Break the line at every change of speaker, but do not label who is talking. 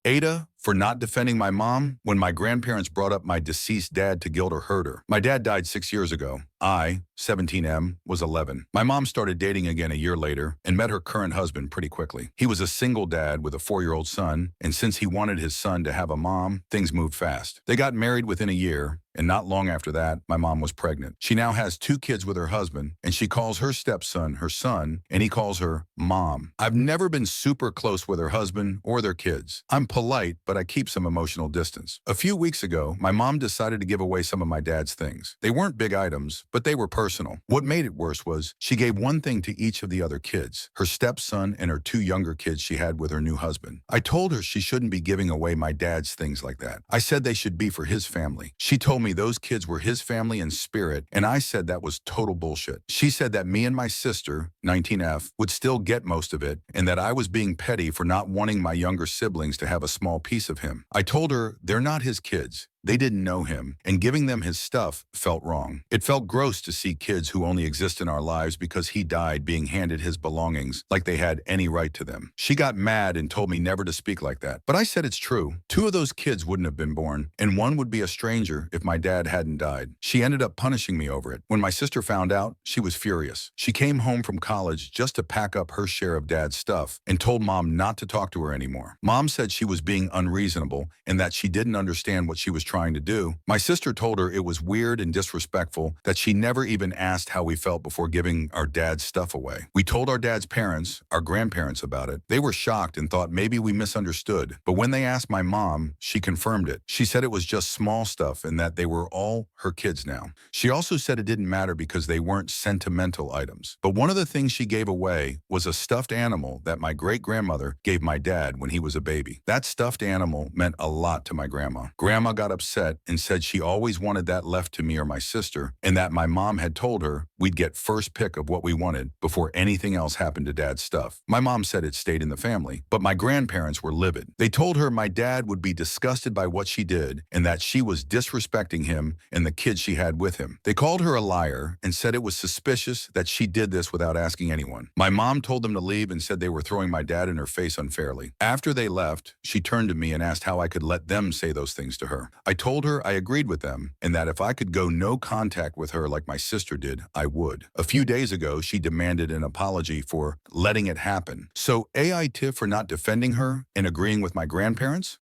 AITA for not defending my mom when my grandparents brought up my deceased dad to guilt or hurt her. My dad died 6 years ago. I, 17M, was 11. My mom started dating again a year later and met her current husband pretty quickly. He was a single dad with a 4-year-old son, and since he wanted his son to have a mom, things moved fast. They got married within a year, and not long after that, my mom was pregnant. She now has 2 kids with her husband, and she calls her stepson her son, and he calls her mom. I've never been super close with her husband or their kids. I'm polite, but I keep some emotional distance. A few weeks ago, my mom decided to give away some of my dad's things. They weren't big items, but they were personal. What made it worse was she gave one thing to each of the other kids, her stepson and her 2 younger kids she had with her new husband. I told her she shouldn't be giving away my dad's things like that. I said they should be for his family. She told me those kids were his family in spirit, and I said that was total bullshit. She said that me and my sister, 19F, would still get most of it, and that I was being petty for not wanting my younger siblings to have a small piece of him. I told her they're not his kids. They didn't know him, and giving them his stuff felt wrong. It felt gross to see kids who only exist in our lives because he died being handed his belongings like they had any right to them. She got mad and told me never to speak like that. But I said it's true. 2 of those kids wouldn't have been born, and 1 would be a stranger if my dad hadn't died. She ended up punishing me over it. When my sister found out, she was furious. She came home from college just to pack up her share of dad's stuff and told mom not to talk to her anymore. Mom said she was being unreasonable and that she didn't understand what she was trying to do. My sister told her it was weird and disrespectful that she never even asked how we felt before giving our dad's stuff away. We told our dad's parents, our grandparents, about it. They were shocked and thought maybe we misunderstood. But when they asked my mom, she confirmed it. She said it was just small stuff and that they were all her kids now. She also said it didn't matter because they weren't sentimental items. But one of the things she gave away was a stuffed animal that my great-grandmother gave my dad when he was a baby. That stuffed animal meant a lot to my grandma. Grandma got upset and said she always wanted that left to me or my sister, and that my mom had told her we'd get first pick of what we wanted before anything else happened to dad's stuff. My mom said it stayed in the family, but my grandparents were livid. They told her my dad would be disgusted by what she did and that she was disrespecting him and the kids she had with him. They called her a liar and said it was suspicious that she did this without asking anyone. My mom told them to leave and said they were throwing my dad in her face unfairly. After they left, she turned to me and asked how I could let them say those things to her. I told her I agreed with them and that if I could go no contact with her like my sister did, I would. A few days ago, she demanded an apology for letting it happen. So AITA for not defending her and agreeing with my grandparents?